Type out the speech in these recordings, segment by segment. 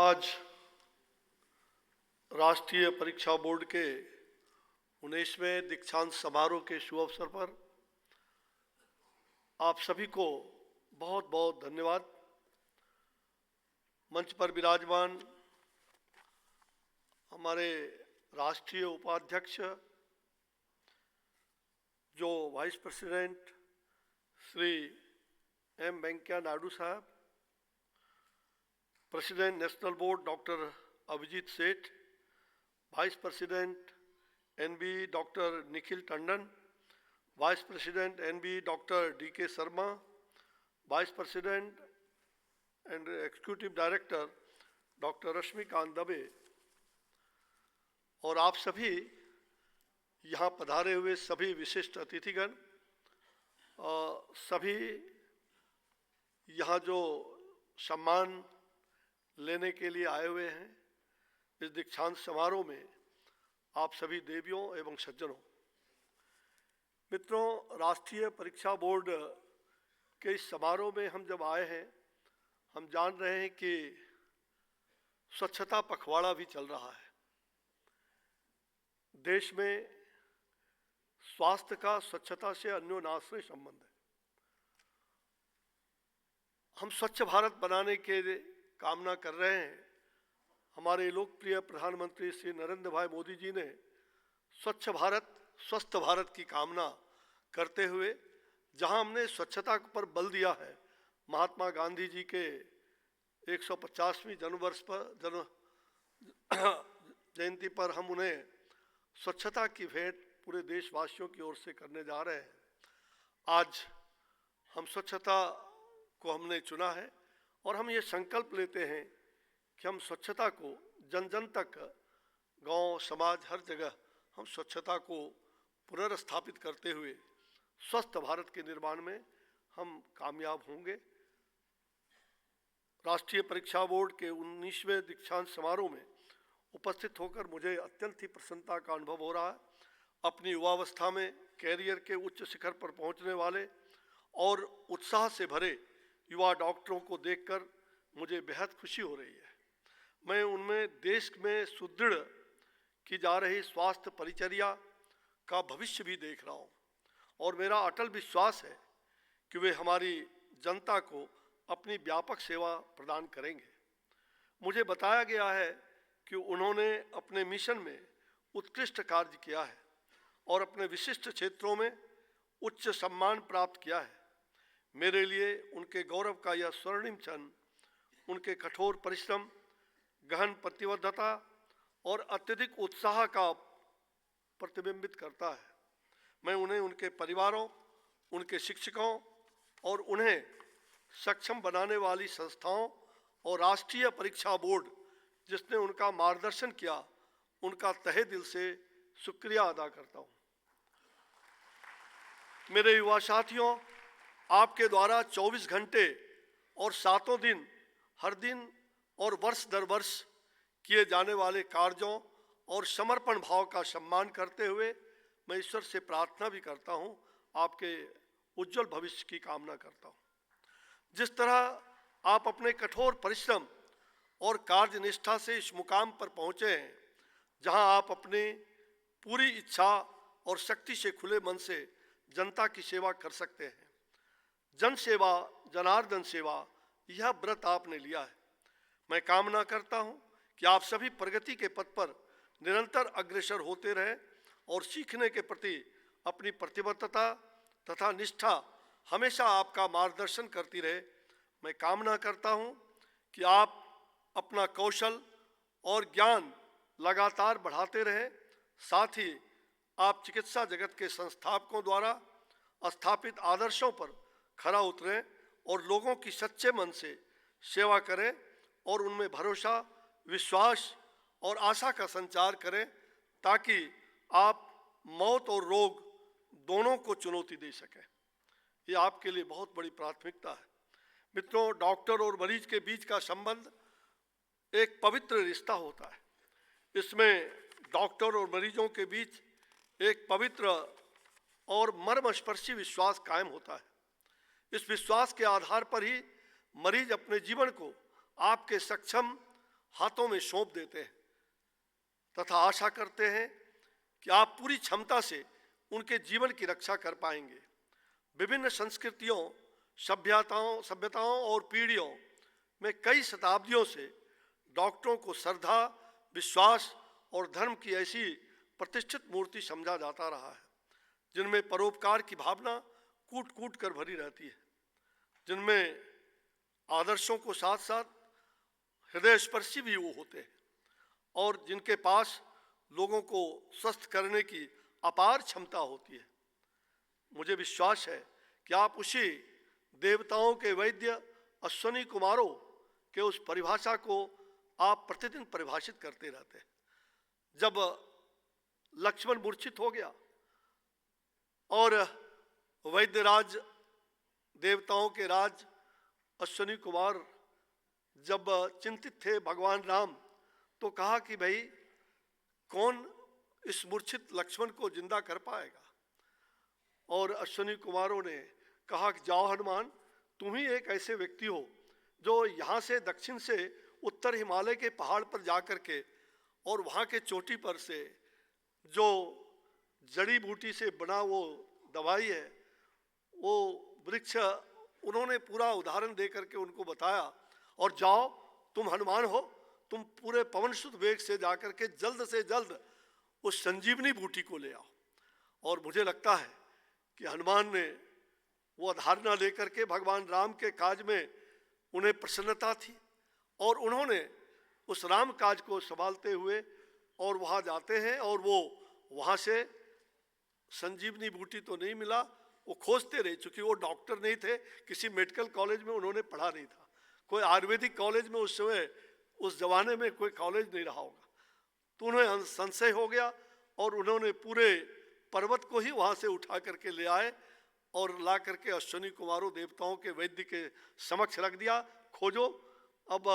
आज राष्ट्रीय परीक्षा बोर्ड के 19वें दीक्षांत समारोह के शुभ अवसर पर आप सभी को बहुत बहुत धन्यवाद। मंच पर विराजमान हमारे राष्ट्रीय उपाध्यक्ष जो vice president Shri M Venkaiah Naidu साहब, president national board doctor Abhijit Seth, vice president NB doctor Nikhil Tandon, vice president NB doctor DK Sharma, vice president and executive director doctor Rashmikant Dave और आप सभी यहाँ पधारे हुए सभी विशिष्ट अतिथिगण, सभी यहाँ जो सम्मान लेने के लिए आए हुए हैं इस दीक्षांत समारोह में, आप सभी देवियों एवं सज्जनों। मित्रों, राष्ट्रीय परीक्षा बोर्ड के इस समारोह में हम जब आए हैं, हम जान रहे हैं कि स्वच्छता पखवाड़ा भी चल रहा है। देश में स्वास्थ्य का स्वच्छता से अन्योन्याश्रय संबंध है। हम स्वच्छ भारत बनाने के कामना कर रहे हैं। हमारे लोकप्रिय प्रधानमंत्री श्री नरेंद्र भाई मोदी जी ने स्वच्छ भारत स्वस्थ भारत की कामना करते हुए जहां हमने स्वच्छता पर बल दिया है, महात्मा गांधी जी के 150वीं जयंती पर हम उन्हें स्वच्छता की भेंट पूरे देशवासियों की ओर से करने जा रहे हैं। आज हम स्वच्छता को हमने चुना है और हम ये संकल्प लेते हैं कि हम स्वच्छता को जन जन तक, गांव, समाज, हर जगह हम स्वच्छता को पुनर्स्थापित करते हुए स्वस्थ भारत के निर्माण में हम कामयाब होंगे। राष्ट्रीय परीक्षा बोर्ड के 19वें दीक्षांत समारोह में उपस्थित होकर मुझे अत्यंत ही प्रसन्नता का अनुभव हो रहा है। अपनी युवावस्था में कैरियर के उच्च शिखर पर पहुंचने वाले और उत्साह से भरे युवा डॉक्टरों को देखकर मुझे बेहद खुशी हो रही है। मैं उनमें देश में सुदृढ़ की जा रही स्वास्थ्य परिचर्या का भविष्य भी देख रहा हूँ और मेरा अटल विश्वास है कि वे हमारी जनता को अपनी व्यापक सेवा प्रदान करेंगे। मुझे बताया गया है कि उन्होंने अपने मिशन में उत्कृष्ट कार्य किया है और अपने विशिष्ट क्षेत्रों में उच्च सम्मान प्राप्त किया है। मेरे लिए उनके गौरव का यह स्वर्णिम क्षण उनके कठोर परिश्रम, गहन प्रतिबद्धता और अत्यधिक उत्साह का प्रतिबिंबित करता है। मैं उन्हें, उनके परिवारों, उनके शिक्षकों और उन्हें सक्षम बनाने वाली संस्थाओं और राष्ट्रीय परीक्षा बोर्ड जिसने उनका मार्गदर्शन किया, उनका तहे दिल से शुक्रिया अदा करता हूँ। मेरे युवा साथियों, आपके द्वारा 24 घंटे और 7 दिन, हर दिन और वर्ष दर वर्ष किए जाने वाले कार्यों और समर्पण भाव का सम्मान करते हुए मैं ईश्वर से प्रार्थना भी करता हूं, आपके उज्जवल भविष्य की कामना करता हूं। जिस तरह आप अपने कठोर परिश्रम और कार्यनिष्ठा से इस मुकाम पर पहुंचे हैं, जहां आप अपनी पूरी इच्छा और शक्ति से खुले मन से जनता की सेवा कर सकते हैं। जन सेवा, जनार्दन सेवा, यह व्रत आपने लिया है। मैं कामना करता हूं कि आप सभी प्रगति के पथ पर निरंतर अग्रसर होते रहें और सीखने के प्रति अपनी प्रतिबद्धता तथा निष्ठा हमेशा आपका मार्गदर्शन करती रहे। मैं कामना करता हूं कि आप अपना कौशल और ज्ञान लगातार बढ़ाते रहें। साथ ही आप चिकित्सा जगत के संस्थापकों द्वारा स्थापित आदर्शों पर खरा उतरें और लोगों की सच्चे मन से सेवा करें और उनमें भरोसा, विश्वास और आशा का संचार करें ताकि आप मौत और रोग दोनों को चुनौती दे सकें। ये आपके लिए बहुत बड़ी प्राथमिकता है। मित्रों, डॉक्टर और मरीज के बीच का संबंध एक पवित्र रिश्ता होता है। इसमें डॉक्टर और मरीजों के बीच एक पवित्र और मर्मस्पर्शी विश्वास कायम होता है। इस विश्वास के आधार पर ही मरीज अपने जीवन को आपके सक्षम हाथों में सौंप देते हैं तथा आशा करते हैं कि आप पूरी क्षमता से उनके जीवन की रक्षा कर पाएंगे। विभिन्न संस्कृतियों, सभ्यताओं और पीढ़ियों में कई शताब्दियों से डॉक्टरों को श्रद्धा, विश्वास और धर्म की ऐसी प्रतिष्ठित मूर्ति समझा जाता रहा है जिनमें परोपकार की भावना कूट कूट कर भरी रहती है, जिनमें आदर्शों को साथ साथ हृदय स्पर्शी भी वो होते हैं और जिनके पास लोगों को स्वस्थ करने की अपार क्षमता होती है। मुझे विश्वास है कि आप उसी देवताओं के वैद्य अश्विनी कुमारों के उस परिभाषा को आप प्रतिदिन परिभाषित करते रहते हैं। जब लक्ष्मण मूर्छित हो गया और वैद्यराज, देवताओं के राज अश्विनी कुमार जब चिंतित थे भगवान राम, तो कहा कि भाई कौन इस मूर्छित लक्ष्मण को जिंदा कर पाएगा। और अश्विनी कुमारों ने कहा कि जाओ हनुमान, तुम ही एक ऐसे व्यक्ति हो जो यहाँ से दक्षिण से उत्तर हिमालय के पहाड़ पर जाकर के और वहाँ के चोटी पर से जो जड़ी बूटी से बना वो दवाई है, वो वृक्ष उन्होंने पूरा उदाहरण दे करके उनको बताया। और जाओ, तुम हनुमान हो, तुम पूरे पवन सुत वेग से जाकर के जल्द से जल्द उस संजीवनी बूटी को ले आओ। और मुझे लगता है कि हनुमान ने वो धारणा लेकर के भगवान राम के काज में उन्हें प्रसन्नता थी और उन्होंने उस राम काज को संभालते हुए और वहाँ जाते हैं और वो वहाँ से संजीवनी बूटी तो नहीं मिला, वो खोजते रहे। चूँकि वो डॉक्टर नहीं थे, किसी मेडिकल कॉलेज में उन्होंने पढ़ा नहीं था, कोई आयुर्वेदिक कॉलेज में उस समय उस जमाने में कोई कॉलेज नहीं रहा होगा, तो उन्हें संशय हो गया और उन्होंने पूरे पर्वत को ही वहाँ से उठा करके ले आए और ला करके अश्विनी कुमारों देवताओं के वैद्य के समक्ष रख दिया, खोजो अब।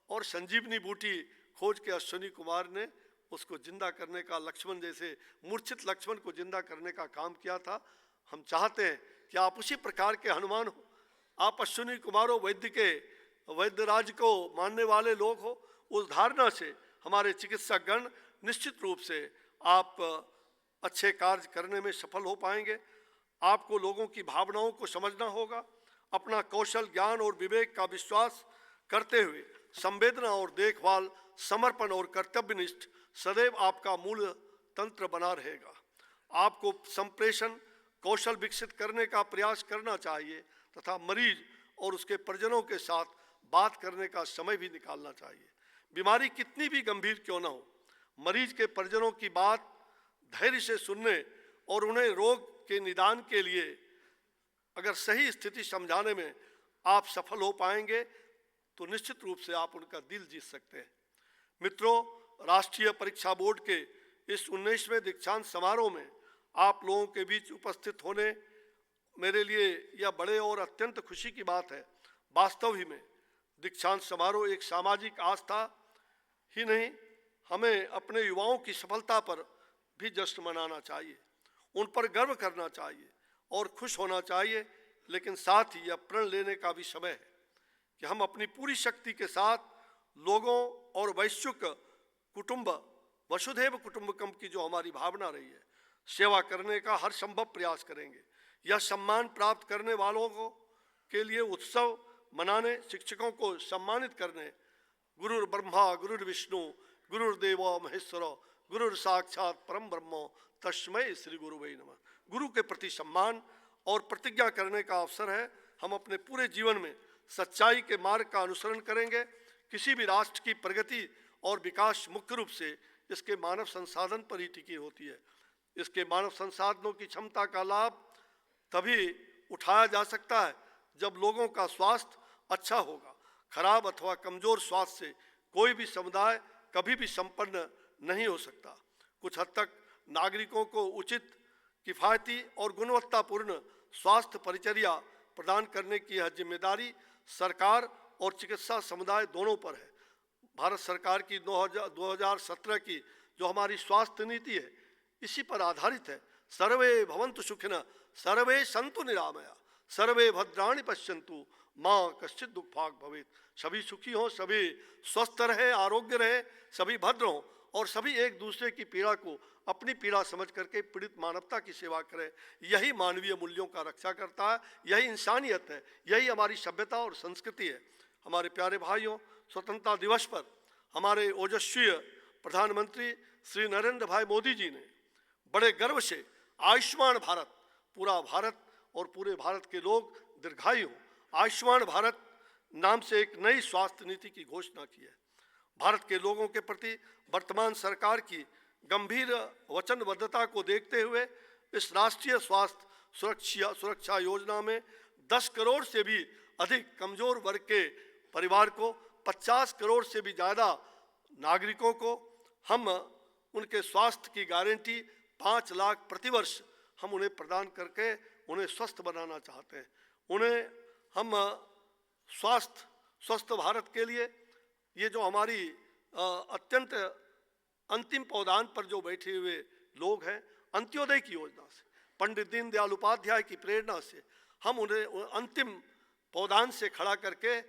और संजीवनी बूटी खोज के अश्विनी कुमार ने उसको जिंदा करने का, लक्ष्मण जैसे मूर्छित लक्ष्मण को जिंदा करने का काम किया था। हम चाहते हैं कि आप उसी प्रकार के हनुमान हो, आप अश्विनी कुमारों वैद्य राज को मानने वाले लोग हो। उस धारणा से हमारे चिकित्सक गण निश्चित रूप से आप अच्छे कार्य करने में सफल हो पाएंगे। आपको लोगों की भावनाओं को समझना होगा, अपना कौशल, ज्ञान और विवेक का विश्वास करते हुए संवेदना और देखभाल, समर्पण और कर्तव्यनिष्ठ सदैव आपका मूल तंत्र बना रहेगा। आपको संप्रेषण कौशल विकसित करने का प्रयास करना चाहिए तथा मरीज और उसके परिजनों के साथ बात करने का समय भी निकालना चाहिए। बीमारी कितनी भी गंभीर क्यों न हो, मरीज के परिजनों की बात धैर्य से सुनने और उन्हें रोग के निदान के लिए अगर सही स्थिति समझाने में आप सफल हो पाएंगे तो निश्चित रूप से आप उनका दिल जीत सकते हैं। मित्रों, राष्ट्रीय परीक्षा बोर्ड के इस 19वें दीक्षांत समारोह में आप लोगों के बीच उपस्थित होने मेरे लिए यह बड़े और अत्यंत खुशी की बात है। वास्तव ही में दीक्षांत समारोह एक सामाजिक आस्था ही नहीं, हमें अपने युवाओं की सफलता पर भी जश्न मनाना चाहिए, उन पर गर्व करना चाहिए और खुश होना चाहिए। लेकिन साथ ही यह प्रण लेने का भी समय है कि हम अपनी पूरी शक्ति के साथ लोगों और वैश्विक कुटुंब, वसुधैव कुटुंबकम की जो हमारी भावना रही है, सेवा करने का हर संभव प्रयास करेंगे। यह सम्मान प्राप्त करने वालों को के लिए उत्सव मनाने, शिक्षकों को सम्मानित करने, गुरुर् ब्रह्मा गुरुर् विष्णु गुरुर्देवो महेश्वर गुरुर् साक्षात परम ब्रह्म तस्मै श्री गुरुवे नमः, गुरु के प्रति सम्मान और प्रतिज्ञा करने का अवसर है। हम अपने पूरे जीवन में सच्चाई के मार्ग का अनुसरण करेंगे। किसी भी राष्ट्र की प्रगति और विकास मुख्य रूप से इसके मानव संसाधन पर ही टिकी होती है। इसके मानव संसाधनों की क्षमता का लाभ तभी उठाया जा सकता है जब लोगों का स्वास्थ्य अच्छा होगा। खराब अथवा कमजोर स्वास्थ्य से कोई भी समुदाय कभी भी संपन्न नहीं हो सकता। कुछ हद तक नागरिकों को उचित, किफ़ायती और गुणवत्तापूर्ण स्वास्थ्य परिचर्या प्रदान करने की यह जिम्मेदारी सरकार और चिकित्सा समुदाय दोनों पर है। भारत सरकार की 2017 की जो हमारी स्वास्थ्य नीति है, इसी पर आधारित है। सर्वे भवन्तु सुखिनः, सर्वे सन्तु निरामया, सर्वे भद्राणि पश्यन्तु माँ कश्चित दुख भाग भवेत। सभी सुखी हों, सभी स्वस्थ रहे, आरोग्य रहे, सभी भद्र हों और सभी एक दूसरे की पीड़ा को अपनी पीड़ा समझ करके पीड़ित मानवता की सेवा करें। यही मानवीय मूल्यों का रक्षा करता है, यही इंसानियत है, यही हमारी सभ्यता और संस्कृति है। हमारे प्यारे भाइयों, स्वतंत्रता दिवस पर हमारे ओजस्वी प्रधानमंत्री श्री नरेंद्र भाई मोदी जी ने बड़े गर्व से आयुष्मान भारत, पूरा भारत और पूरे भारत के लोग दीर्घायु हों, आयुष्मान भारत नाम से एक नई स्वास्थ्य नीति की घोषणा की है। भारत के लोगों के प्रति वर्तमान सरकार की गंभीर वचनबद्धता को देखते हुए इस राष्ट्रीय स्वास्थ्य सुरक्षा योजना में 10 करोड़ से भी अधिक कमजोर वर्ग के परिवार को, 50 करोड़ से भी ज़्यादा नागरिकों को हम उनके स्वास्थ्य की गारंटी 5 लाख प्रतिवर्ष हम उन्हें प्रदान करके उन्हें स्वस्थ बनाना चाहते हैं। उन्हें हम स्वस्थ भारत के लिए ये जो हमारी अत्यंत अंतिम पौधान पर जो बैठे हुए लोग हैं, अंत्योदय की योजना से, पंडित दीनदयाल उपाध्याय की प्रेरणा से हम उन्हें अंतिम पौधान से खड़ा करके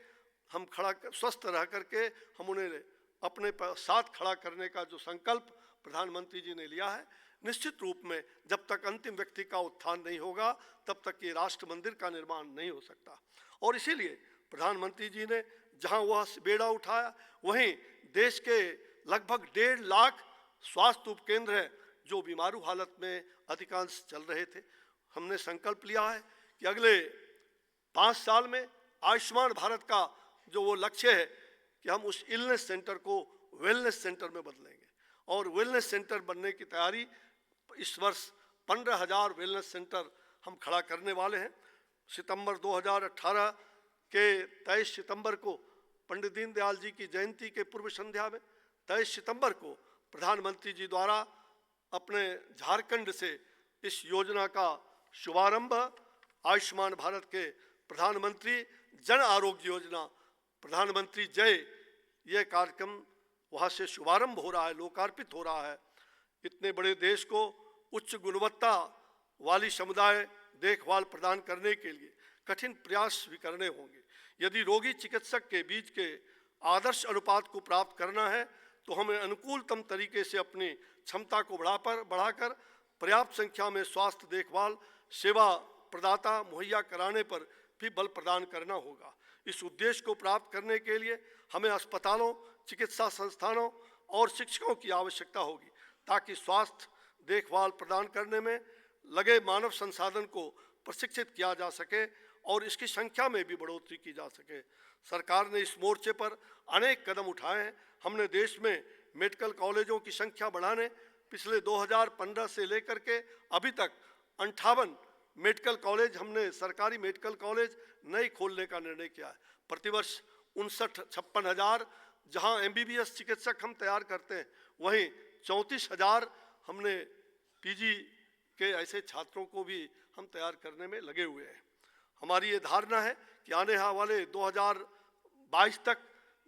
स्वस्थ रह करके हम उन्हें अपने साथ खड़ा करने का जो संकल्प प्रधानमंत्री जी ने लिया है, निश्चित रूप में जब तक अंतिम व्यक्ति का उत्थान नहीं होगा तब तक ये राष्ट्र मंदिर का निर्माण नहीं हो सकता। और इसीलिए प्रधानमंत्री जी ने जहां वह बेड़ा उठाया, वहीं देश के लगभग 1.5 लाख स्वास्थ्य उपकेंद्र हैं जो बीमारू हालत में अधिकांश चल रहे थे। हमने संकल्प लिया है कि अगले 5 साल में आयुष्मान भारत का जो वो लक्ष्य है कि हम उस इलनेस सेंटर को वेलनेस सेंटर में बदलेंगे और वेलनेस सेंटर बनने की तैयारी इस वर्ष 15,000 वेलनेस सेंटर हम खड़ा करने वाले हैं। सितंबर 2018 के 23 सितंबर को पंडित दीनदयाल जी की जयंती के पूर्व संध्या में 23 सितंबर को प्रधानमंत्री जी द्वारा अपने झारखंड से इस योजना का शुभारंभ आयुष्मान भारत के प्रधानमंत्री जन आरोग्य योजना प्रधानमंत्री जय, यह कार्यक्रम वहाँ से शुभारंभ हो रहा है, लोकार्पित हो रहा है। इतने बड़े देश को उच्च गुणवत्ता वाली समुदाय देखभाल प्रदान करने के लिए कठिन प्रयास भी करने होंगे। यदि रोगी चिकित्सक के बीच के आदर्श अनुपात को प्राप्त करना है तो हमें अनुकूलतम तरीके से अपनी क्षमता को बढ़ाकर पर्याप्त संख्या में स्वास्थ्य देखभाल सेवा प्रदाता मुहैया कराने पर भी बल प्रदान करना होगा। इस उद्देश्य को प्राप्त करने के लिए हमें अस्पतालों, चिकित्सा संस्थानों और शिक्षकों की आवश्यकता होगी ताकि स्वास्थ्य देखभाल प्रदान करने में लगे मानव संसाधन को प्रशिक्षित किया जा सके और इसकी संख्या में भी बढ़ोतरी की जा सके। सरकार ने इस मोर्चे पर अनेक कदम उठाए हैं। हमने देश में मेडिकल कॉलेजों की संख्या बढ़ाने पिछले 2015 से लेकर के अभी तक 58 मेडिकल कॉलेज हमने सरकारी मेडिकल कॉलेज नए खोलने का निर्णय किया है। प्रतिवर्ष 59-56 हज़ार जहाँ MBBS चिकित्सक हम तैयार करते हैं, वहीं 34,000 हमने PG के ऐसे छात्रों को भी हम तैयार करने में लगे हुए हैं। हमारी ये धारणा है कि आने वाले 2022 तक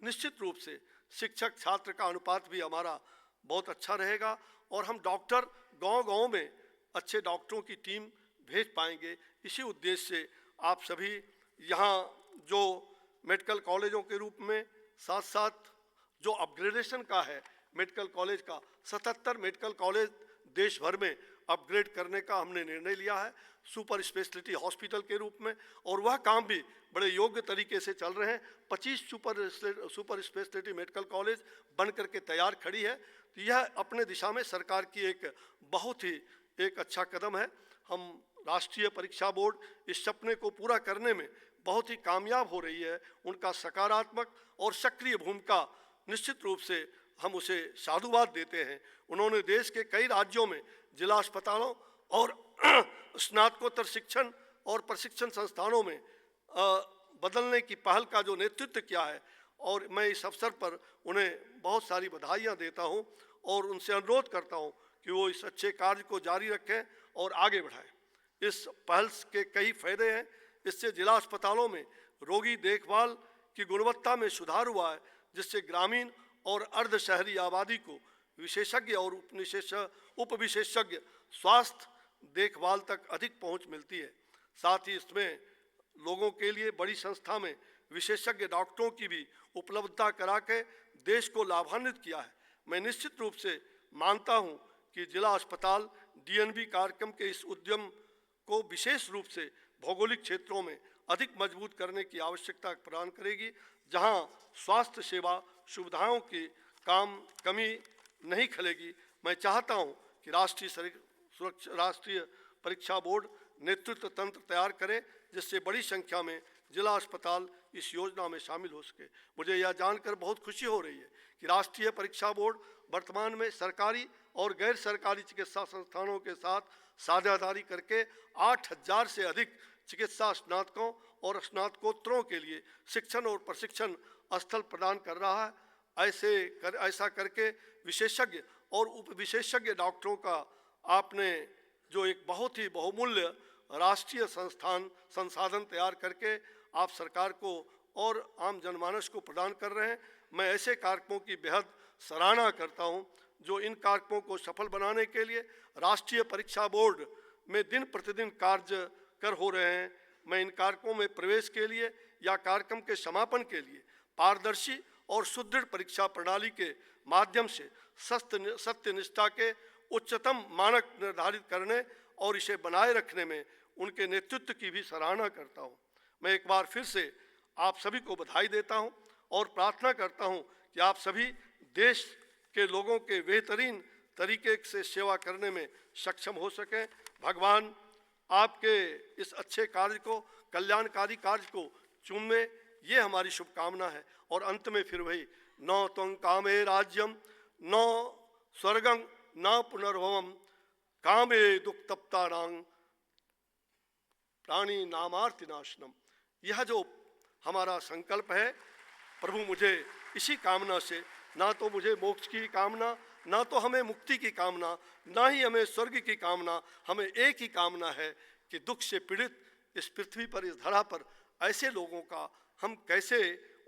निश्चित रूप से शिक्षक छात्र का अनुपात भी हमारा बहुत अच्छा रहेगा और हम डॉक्टर गांव-गांव में अच्छे डॉक्टरों की टीम भेज पाएंगे। इसी उद्देश्य से आप सभी यहाँ जो मेडिकल कॉलेजों के रूप में साथ साथ जो अपग्रेडेशन का है मेडिकल कॉलेज का 77 मेडिकल कॉलेज देश भर में अपग्रेड करने का हमने निर्णय लिया है सुपर स्पेशलिटी हॉस्पिटल के रूप में, और वह काम भी बड़े योग्य तरीके से चल रहे हैं। 25 सुपर स्पेशलिटी मेडिकल कॉलेज बन करके तैयार खड़ी है। तो यह अपने दिशा में सरकार की एक बहुत ही एक अच्छा कदम है। हम राष्ट्रीय परीक्षा बोर्ड इस सपने को पूरा करने में बहुत ही कामयाब हो रही है। उनका सकारात्मक और सक्रिय भूमिका निश्चित रूप से हम उसे साधुवाद देते हैं। उन्होंने देश के कई राज्यों में जिला अस्पतालों और स्नातकोत्तर शिक्षण और प्रशिक्षण संस्थानों में बदलने की पहल का जो नेतृत्व किया है, और मैं इस अवसर पर उन्हें बहुत सारी बधाइयाँ देता हूँ और उनसे अनुरोध करता हूँ कि वो इस अच्छे कार्य को जारी रखें और आगे बढ़ाएं। इस पहल के कई फायदे हैं। इससे जिला अस्पतालों में रोगी देखभाल की गुणवत्ता में सुधार हुआ है, जिससे ग्रामीण और अर्ध शहरी आबादी को विशेषज्ञ और उपविशेषज्ञ स्वास्थ्य देखभाल तक अधिक पहुंच मिलती है। साथ ही इसमें लोगों के लिए बड़ी संस्था में विशेषज्ञ डॉक्टरों की भी उपलब्धता करा के देश को लाभान्वित किया है। मैं निश्चित रूप से मानता हूं कि जिला अस्पताल डीएनबी कार्यक्रम के इस उद्यम को विशेष रूप से भौगोलिक क्षेत्रों में अधिक मजबूत करने की आवश्यकता प्रदान करेगी, जहां स्वास्थ्य सेवा सुविधाओं की कमी नहीं खलेगी। मैं चाहता हूं कि राष्ट्रीय परीक्षा बोर्ड नेतृत्व तंत्र तैयार करे, जिससे बड़ी संख्या में जिला अस्पताल इस योजना में शामिल हो सके। मुझे यह जानकर बहुत खुशी हो रही है कि राष्ट्रीय परीक्षा बोर्ड वर्तमान में सरकारी और गैर सरकारी चिकित्सा संस्थानों के साथ साझेदारी करके 8000 से अधिक चिकित्सा स्नातकों और स्नातकोत्तरों के लिए शिक्षण और प्रशिक्षण स्थल प्रदान कर रहा है। ऐसा करके विशेषज्ञ और उप विशेषज्ञ डॉक्टरों का आपने जो एक बहुत ही बहुमूल्य राष्ट्रीय संसाधन तैयार करके आप सरकार को और आम जनमानस को प्रदान कर रहे हैं। मैं ऐसे कार्यक्रमों की बेहद सराहना करता हूं, जो इन कार्यक्रमों को सफल बनाने के लिए राष्ट्रीय परीक्षा बोर्ड में दिन प्रतिदिन कार्य कर हो रहे हैं। मैं इन कार्यक्रमों में प्रवेश के लिए या कार्यक्रम के समापन के लिए पारदर्शी और सुदृढ़ परीक्षा प्रणाली के माध्यम से सत्यनिष्ठा के उच्चतम मानक निर्धारित करने और इसे बनाए रखने में उनके नेतृत्व की भी सराहना करता हूं। मैं एक बार फिर से आप सभी को बधाई देता हूं और प्रार्थना करता हूं कि आप सभी देश के लोगों के बेहतरीन तरीके से सेवा करने में सक्षम हो सकें। भगवान आपके इस अच्छे कार्य को, कल्याणकारी कार्य को चुने, ये हमारी शुभकामना है। और अंत में फिर वही, न त्वं कामे राज्यम न स्वर्गं न पुनर्भवम कामे दुक्तप्तानां प्राणी नामार्ति नाशनम। यह जो हमारा संकल्प है, प्रभु मुझे इसी कामना से, ना तो मुझे मोक्ष की कामना, ना तो हमें मुक्ति की कामना, ना ही हमें स्वर्ग की कामना, हमें एक ही कामना है कि दुख से पीड़ित इस पृथ्वी पर, इस धरा पर ऐसे लोगों का हम कैसे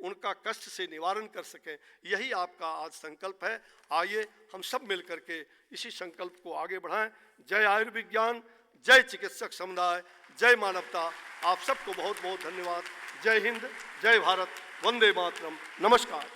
उनका कष्ट से निवारण कर सकें। यही आपका आज संकल्प है। आइए हम सब मिलकर के इसी संकल्प को आगे बढ़ाएं। जय आयुर्विज्ञान, जय चिकित्सक समुदाय, जय मानवता। आप सबको बहुत बहुत धन्यवाद। जय हिंद, जय भारत, वंदे मातरम, नमस्कार।